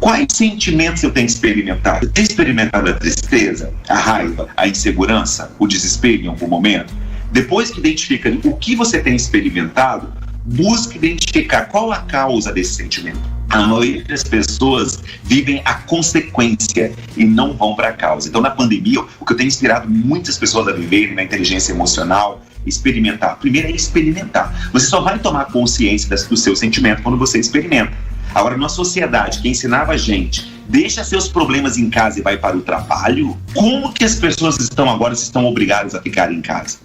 Quais sentimentos eu tenho experimentado? Eu tenho experimentado a tristeza, a raiva, a insegurança, o desespero em algum momento? Depois que identifica o que você tem experimentado, busque identificar qual a causa desse sentimento. A maioria das pessoas vivem a consequência e não vão para a causa. Então, na pandemia, o que eu tenho inspirado muitas pessoas a viverem na inteligência emocional, experimentar. Primeiro é experimentar. Você só vai tomar consciência do seu sentimento quando você experimenta. Agora, numa sociedade que ensinava a gente, deixa seus problemas em casa e vai para o trabalho, como que as pessoas estão obrigadas a ficar em casa?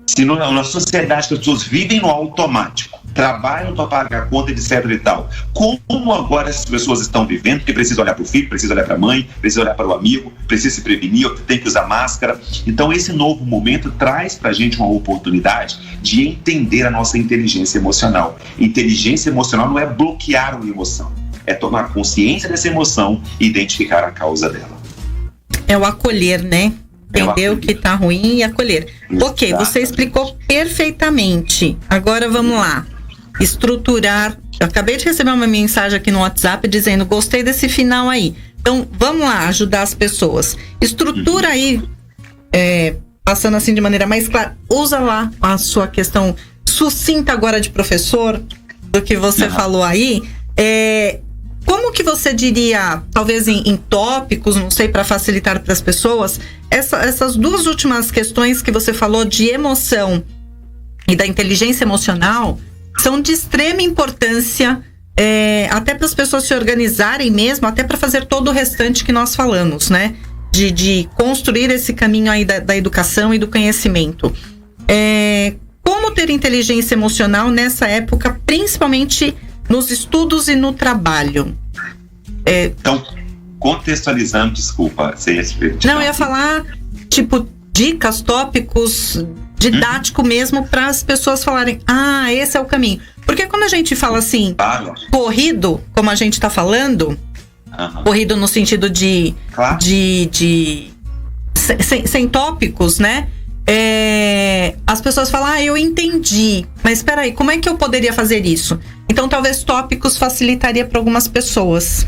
Se na sociedade que as pessoas vivem no automático, trabalham para pagar a conta, etc e tal, como agora as pessoas estão vivendo, porque precisa olhar para o filho, precisa olhar para a mãe, precisa olhar para o amigo, precisa se prevenir, tem que usar máscara. Então esse novo momento traz para a gente uma oportunidade de entender a nossa inteligência emocional. Inteligência emocional não é bloquear uma emoção, é tomar consciência dessa emoção e identificar a causa dela. É o acolher, né? Entender o que tá ruim e acolher. Ok, você explicou perfeitamente. Agora vamos lá. Estruturar. Eu acabei de receber uma mensagem aqui no WhatsApp dizendo: gostei desse final aí. Então, vamos lá ajudar as pessoas. Estrutura aí, passando assim de maneira mais clara. Usa lá a sua questão sucinta agora de professor, do que você falou aí. Como que você diria, talvez em tópicos, não sei, para facilitar para as pessoas, essas duas últimas questões que você falou de emoção e da inteligência emocional são de extrema importância, até para as pessoas se organizarem mesmo, até para fazer todo o restante que nós falamos, né? De construir esse caminho aí da educação e do conhecimento. Como ter inteligência emocional nessa época, principalmente nos estudos e no trabalho? Então, contextualizando, desculpa, você ia se perguntar. Não, eu ia falar, tipo, dicas, tópicos, didático mesmo, para as pessoas falarem: ah, esse é o caminho. Porque quando a gente fala assim, corrido, como a gente tá falando, corrido no sentido de sem tópicos, né? As pessoas falam: ah, eu entendi, mas espera aí, como é que eu poderia fazer isso? Então talvez tópicos facilitaria para algumas pessoas.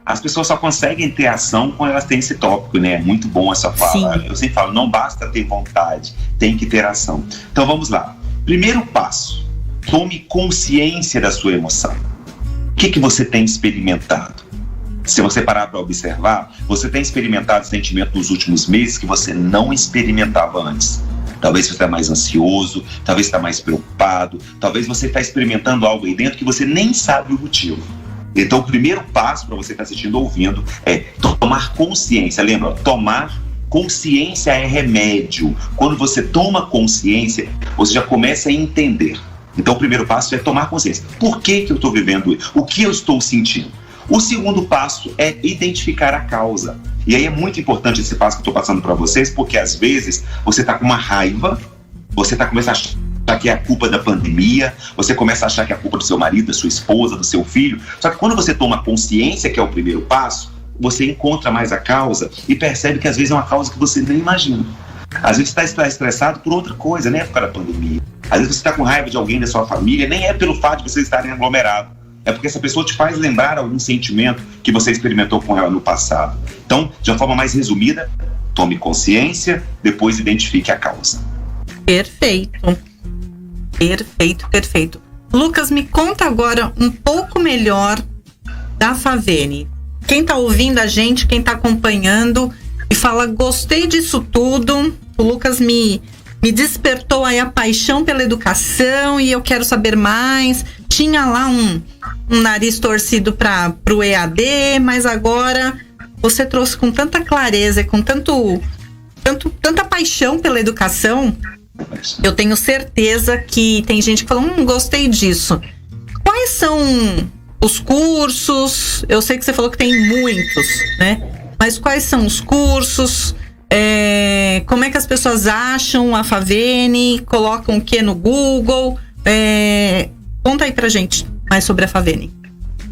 As pessoas só conseguem ter ação quando elas têm esse tópico, né? É muito bom essa fala. Sim. Eu sempre falo, não basta ter vontade, tem que ter ação. Então vamos lá. Primeiro passo, tome consciência da sua emoção. O que você tem experimentado? Se você parar para observar, você tem experimentado sentimento nos últimos meses que você não experimentava antes. Talvez você está mais ansioso, talvez está mais preocupado, talvez você está experimentando algo aí dentro que você nem sabe o motivo. Então, o primeiro passo para você que está assistindo ou ouvindo é tomar consciência. Lembra, tomar consciência é remédio. Quando você toma consciência, você já começa a entender. Então, o primeiro passo é tomar consciência. Por que eu estou vivendo isso? O que eu estou sentindo? O segundo passo é identificar a causa. E aí é muito importante esse passo que eu estou passando para vocês, porque às vezes você está com uma raiva, você começa a achar que é a culpa da pandemia, você começa a achar que é a culpa do seu marido, da sua esposa, do seu filho. Só que quando você toma consciência, que é o primeiro passo, você encontra mais a causa e percebe que às vezes é uma causa que você nem imagina. Às vezes você está estressado por outra coisa, nem é por causa da pandemia. Às vezes você está com raiva de alguém da sua família, nem é pelo fato de vocês estarem aglomerados. É porque essa pessoa te faz lembrar algum sentimento que você experimentou com ela no passado. Então, de uma forma mais resumida, tome consciência, depois identifique a causa. Perfeito. Perfeito. Lucas, me conta agora um pouco melhor da Favene. Quem tá ouvindo a gente, quem tá acompanhando e fala: gostei disso tudo, o Lucas me despertou aí a paixão pela educação e eu quero saber mais. Tinha lá um nariz torcido pro EAD, mas agora você trouxe com tanta clareza e com tanta paixão pela educação. Eu tenho certeza que tem gente que fala: gostei disso. Quais são os cursos? Eu sei que você falou que tem muitos, né? Mas quais são os cursos? Como é que as pessoas acham a Favene? Colocam o que no Google? Conta aí pra gente mais sobre a Favene.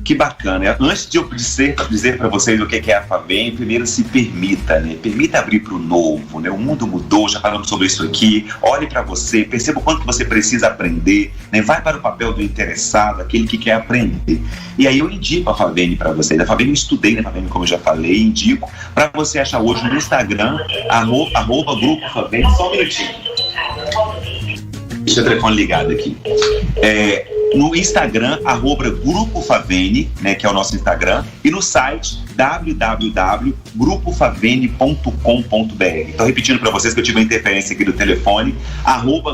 Que bacana. Antes de eu dizer para vocês o que é a Favem, primeiro se permita, né? Permita abrir para o novo, né? O mundo mudou, já falamos sobre isso aqui. Olhe para você, perceba o quanto que você precisa aprender, né? Vai para o papel do interessado, aquele que quer aprender. E aí eu indico a Favem para vocês. A Favem eu estudei na Favem, como eu já falei, indico para você achar hoje no Instagram, @ Grupo Favem. Só um minutinho. Deixa o telefone ligado aqui. No Instagram, @Grupo Favene, né, que é o nosso Instagram, e no site www.grupofavene.com.br. Estou repetindo para vocês que eu tive uma interferência aqui do telefone,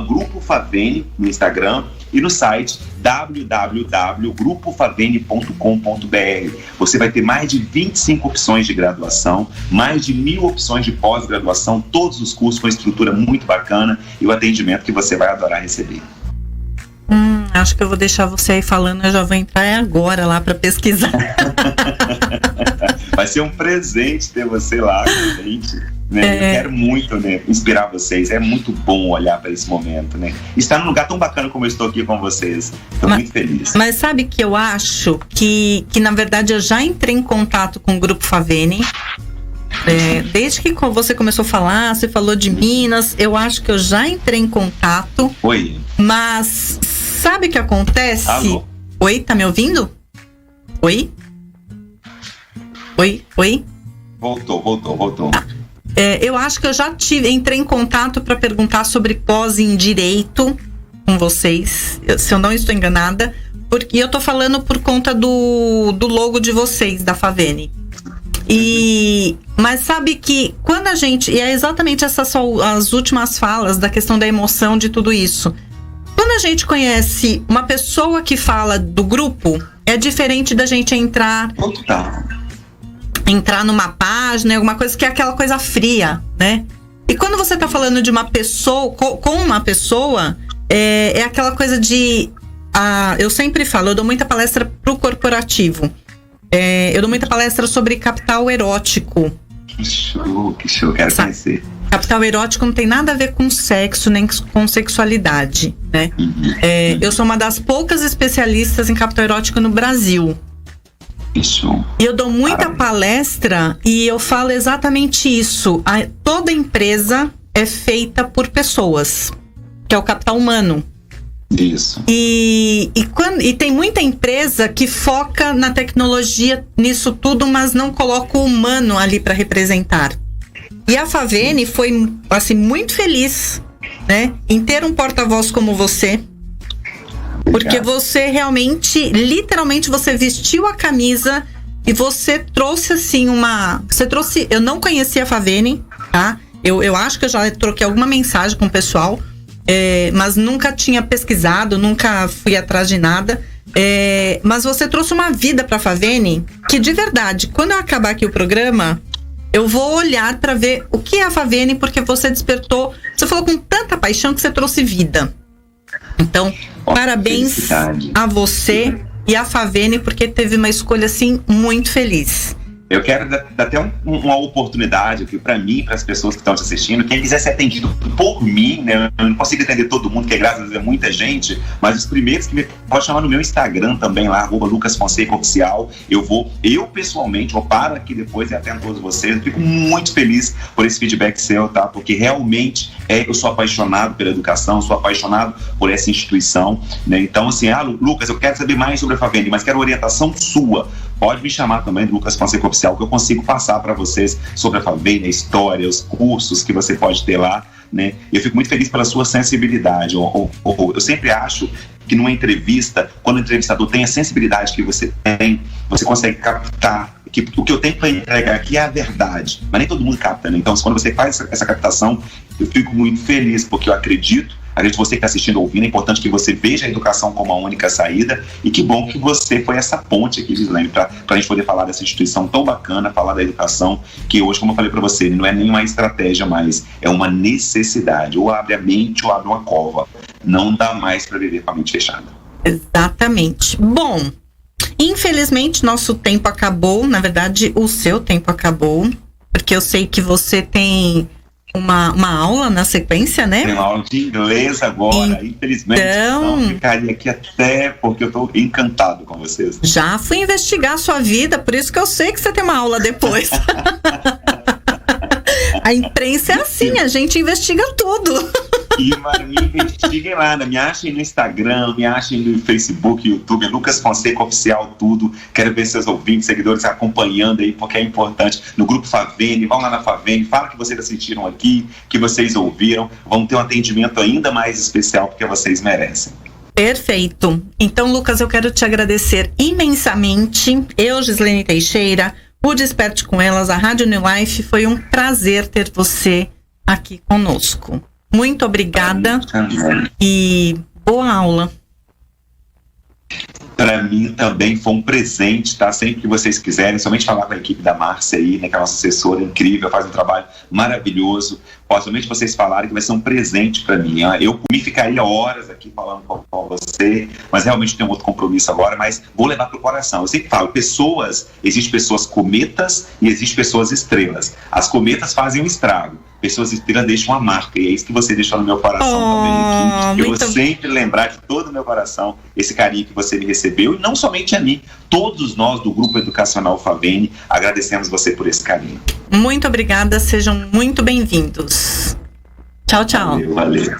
@Grupo Favene no Instagram e no site www.grupofavene.com.br. Você vai ter mais de 25 opções de graduação, mais de 1.000 opções de pós-graduação, todos os cursos com estrutura muito bacana e o atendimento que você vai adorar receber. Acho que eu vou deixar você aí falando, eu já vou entrar agora lá para pesquisar. Vai ser um presente ter você lá com a gente, né? Eu quero muito, né, inspirar vocês. É muito bom olhar para esse momento, né? Estar num lugar tão bacana como eu estou aqui com vocês. Estou muito feliz. Mas sabe que eu acho que na verdade eu já entrei em contato com o Grupo Favene. Desde que você começou a falar, você falou de Minas, eu acho que eu já entrei em contato. Oi. Mas sabe o que acontece? Alô? Oi, tá me ouvindo? Oi? Oi? Voltou. Eu acho que eu já entrei em contato para perguntar sobre pós em direito com vocês, se eu não estou enganada, porque eu tô falando por conta do logo de vocês, da Favene. Mas sabe que quando a gente... E é exatamente essas as últimas falas da questão da emoção de tudo isso. Quando a gente conhece uma pessoa que fala do grupo, é diferente da gente entrar numa página, alguma coisa que é aquela coisa fria, né? E quando você tá falando de uma pessoa, com uma pessoa, é aquela coisa de... eu sempre falo, eu dou muita palestra pro corporativo. Eu dou muita palestra sobre capital erótico. Que show, quero conhecer. Capital erótico não tem nada a ver com sexo, nem com sexualidade, né? Eu sou uma das poucas especialistas em capital erótico no Brasil. Isso. E eu dou muita palestra e eu falo exatamente isso. Toda empresa é feita por pessoas, que é o capital humano. Isso. E tem muita empresa que foca na tecnologia, nisso tudo, mas não coloca o humano ali para representar. E a Favene foi, assim, muito feliz, né, em ter um porta-voz como você. Porque você realmente, literalmente, você vestiu a camisa e você trouxe, assim, eu não conhecia a Favene, tá? Eu acho que eu já troquei alguma mensagem com o pessoal, mas nunca tinha pesquisado, nunca fui atrás de nada. Mas você trouxe uma vida pra Favene que, de verdade, quando eu acabar aqui o programa, eu vou olhar para ver o que é a Favene, porque você despertou, você falou com tanta paixão que você trouxe vida. Então, parabéns a você e a Favene, porque teve uma escolha, assim, muito feliz. Eu quero dar até uma oportunidade aqui para mim, para as pessoas que estão te assistindo. Quem quiser ser atendido por mim, né? Eu não consigo atender todo mundo, porque graças a Deus é muita gente, mas os primeiros que pode chamar no meu Instagram também, lá, @LucasFonsecaOficial. Eu pessoalmente, vou para aqui depois e atendo todos vocês. Eu fico muito feliz por esse feedback seu, tá? Porque realmente eu sou apaixonado pela educação, sou apaixonado por essa instituição, né? Então, assim, Lucas, eu quero saber mais sobre a Favene, mas quero orientação sua. Pode me chamar também do Lucas Fonseca Oficial, que eu consigo passar para vocês sobre a Favene, a história, os cursos que você pode ter lá, né? Eu fico muito feliz pela sua sensibilidade. Eu sempre acho que numa entrevista, quando o entrevistador tem a sensibilidade que você tem, você consegue captar que o que eu tenho para entregar aqui é a verdade, mas nem todo mundo capta, né? Então, quando você faz essa captação, eu fico muito feliz, porque eu acredito você que está assistindo, ouvindo, é importante que você veja a educação como a única saída, e que bom que você foi essa ponte aqui, Gislaine, para a gente poder falar dessa instituição tão bacana, falar da educação, que hoje, como eu falei para você, não é nenhuma estratégia mais, é uma necessidade, ou abre a mente ou abre uma cova, não dá mais para viver com a mente fechada. Exatamente. Bom, infelizmente nosso tempo acabou, na verdade o seu tempo acabou, porque eu sei que você tem uma aula na sequência, né? Tem uma aula de inglês agora, infelizmente. Não ficaria aqui até porque eu estou encantado com vocês. Já fui investigar a sua vida, por isso que eu sei que você tem uma aula depois. A imprensa é assim, a gente investiga tudo. E me investiguem lá, me achem no Instagram, me achem no Facebook, YouTube, Lucas Fonseca Oficial, tudo. Quero ver seus ouvintes, seguidores acompanhando aí, porque é importante. No grupo Favene, vão lá na Favene, fala que vocês assistiram aqui, que vocês ouviram. Vão ter um atendimento ainda mais especial, porque vocês merecem. Perfeito. Então, Lucas, eu quero te agradecer imensamente. Eu, Gislene Teixeira, o Desperte com Elas, a Rádio New Life, foi um prazer ter você aqui conosco. Muito obrigada e boa aula. Para mim também foi um presente, tá? Sempre que vocês quiserem, somente falar com a equipe da Márcia aí, né, que é a nossa assessora incrível, faz um trabalho maravilhoso. Somente vocês falarem que vai ser um presente para mim. Eu me ficaria horas aqui falando com você, mas realmente tenho outro compromisso agora, mas vou levar pro coração. Eu sempre falo, existem pessoas cometas e existem pessoas estrelas. As cometas fazem um estrago. Pessoas estrelas deixam uma marca, e é isso que você deixou no meu coração também aqui. Eu vou sempre lembrar de todo o meu coração esse carinho que você me recebeu, e não somente a mim, todos nós do Grupo Educacional Favene agradecemos você por esse carinho. Muito obrigada, sejam muito bem-vindos. Tchau, tchau. Valeu.